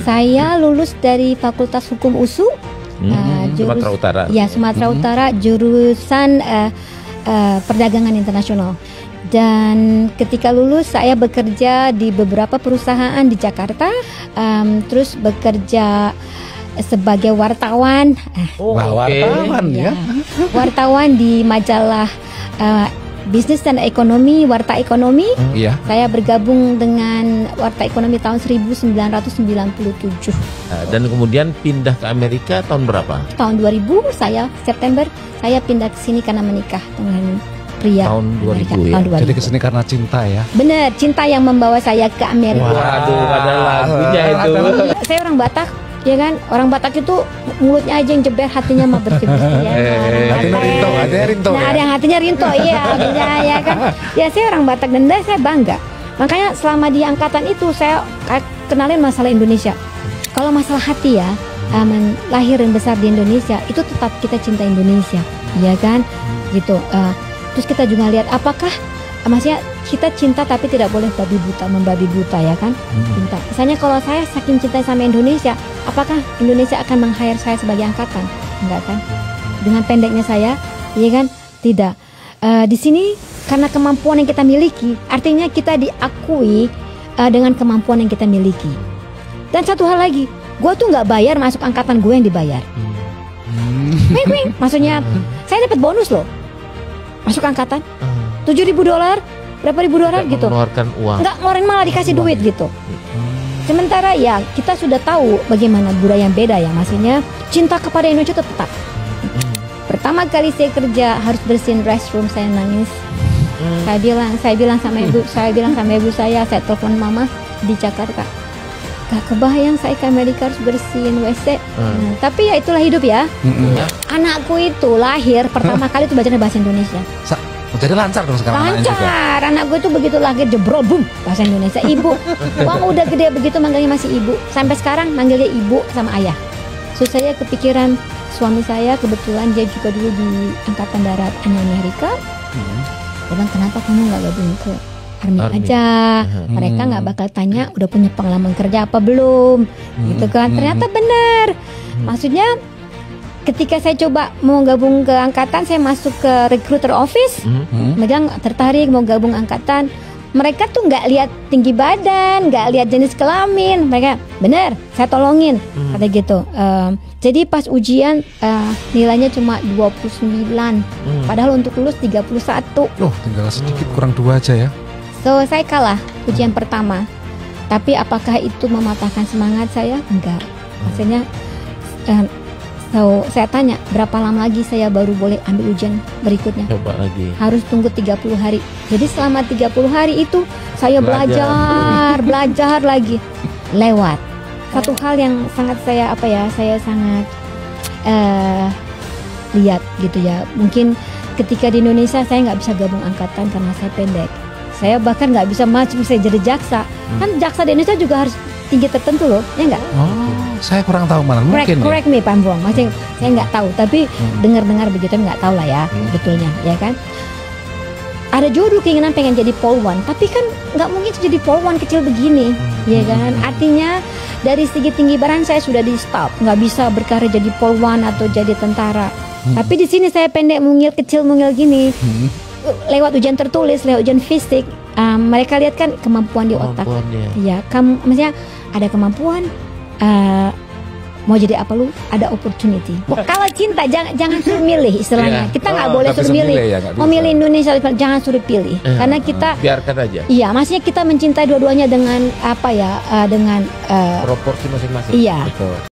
Saya lulus dari Fakultas Hukum USU, Sumatera Utara. Ya, Sumatera Utara, jurusan Perdagangan Internasional. Dan ketika lulus saya bekerja di beberapa perusahaan di Jakarta, terus bekerja sebagai wartawan. Wartawan ya. Wartawan di majalah Bisnis dan Ekonomi, Warta Ekonomi. Saya bergabung dengan Warta Ekonomi tahun 1997. Dan kemudian pindah ke Amerika tahun berapa? Tahun 2000, September saya pindah ke sini karena menikah dengan pria. Tahun 2000 ya. Tahun 2000. Jadi kesini karena cinta ya. Bener, cinta yang membawa saya ke Amerika. Waduh, ada lagunya itu. Saya orang Batak, ya kan? Orang Batak itu mulutnya aja yang jeber, hatinya mah bersih-bersih ya. Hatinya rinto, Nah, ada yang hatinya rinto, iya, hatinya ya kan. Ya saya orang Batak dan saya bangga. Makanya selama di angkatan itu saya kenalin masalah Indonesia. Kalau masalah hati ya, lahir dan besar di Indonesia, itu tetap kita cinta Indonesia, ya kan? Gitu. Terus kita juga lihat apakah maksudnya kita cinta tapi tidak boleh membabi buta ya kan? Cinta. Misalnya kalau saya saking cinta sama Indonesia, apakah Indonesia akan meng-hire saya sebagai angkatan? Enggak kan? Dengan pendeknya saya, ya kan? Tidak. Di sini karena kemampuan yang kita miliki, artinya kita diakui dengan kemampuan yang kita miliki. Dan satu hal lagi, gue tuh nggak bayar masuk angkatan gue yang dibayar. Maksudnya saya dapat bonus loh. Masuk angkatan $7.000, berapa ribu dolar gitu. Mengeluarkan uang. Nggak ngeluarin, malah dikasih duit gitu. Sementara ya kita sudah tahu bagaimana budaya yang beda ya, maksudnya cinta kepada Indonesia itu tetap. Pertama kali saya kerja harus bersihin restroom, saya nangis. Saya bilang sama ibu saya telepon mama di Jakarta. Gak kebayang saya ke Amerika harus bersihin WC. Tapi ya itulah hidup ya. Anakku itu lahir pertama kali itu bacanya bahasa Indonesia. Jadi lancar dong sekarang. Lancar. Anakku itu begitu lahir jebrol boom bahasa Indonesia. Ibu, bang udah gede begitu manggilnya masih ibu. Sampai sekarang manggilnya ibu sama ayah. So saya kepikiran suami saya, kebetulan dia juga dulu di Angkatan Darat Amerika. Dia bilang, kenapa kamu nggak gabung ke Army aja? Mereka nggak bakal tanya udah punya pengalaman kerja apa belum, gitu kan? Ternyata benar. Maksudnya ketika saya coba mau gabung ke angkatan, saya masuk ke recruiter office, mereka tertarik mau gabung angkatan. Mereka tuh nggak lihat tinggi badan, nggak lihat jenis kelamin. Mereka bener, saya tolongin, kata gitu. Jadi pas ujian nilainya cuma 29, padahal untuk lulus 31. Tinggal sedikit kurang 2 aja ya. So saya kalah ujian pertama. Tapi apakah itu mematahkan semangat saya? Enggak. Maksudnya saya tanya berapa lama lagi saya baru boleh ambil ujian berikutnya. Coba lagi. Harus tunggu 30 hari. Jadi selama 30 hari itu saya belajar lagi. Lewat. Satu hal yang sangat saya sangat lihat gitu ya. Mungkin ketika di Indonesia saya nggak bisa gabung angkatan karena saya pendek. Saya bahkan nggak bisa maju, saya jadi jaksa. Kan jaksa di Indonesia juga harus tinggi tertentu loh, ya nggak? Saya kurang tahu malah. Mungkin correct me Pak Ambong, maksudnya saya nggak tahu, tapi dengar-dengar begitu nggak tahu lah ya, betulnya, ya kan? Ada juga keinginan pengen jadi polwan, tapi kan nggak mungkin jadi polwan kecil begini, ya kan? Artinya dari segi tinggi badan saya sudah di stop, nggak bisa berkarir jadi polwan atau jadi tentara. Tapi di sini saya pendek kecil mungil gini. Lewat ujian tertulis, lewat ujian fisik, mereka lihat kan kemampuan di otak. Ya, maksudnya ada kemampuan, mau jadi apa lu? Ada opportunity. Kalau cinta jangan suruh milih istilahnya. Kita nggak boleh suruh milih. Mau milih Indonesia, jangan suruh pilih. Karena kita biarkan aja. Iya, maksudnya kita mencintai dua-duanya dengan dengan proporsi masing-masing. Iya. Betul.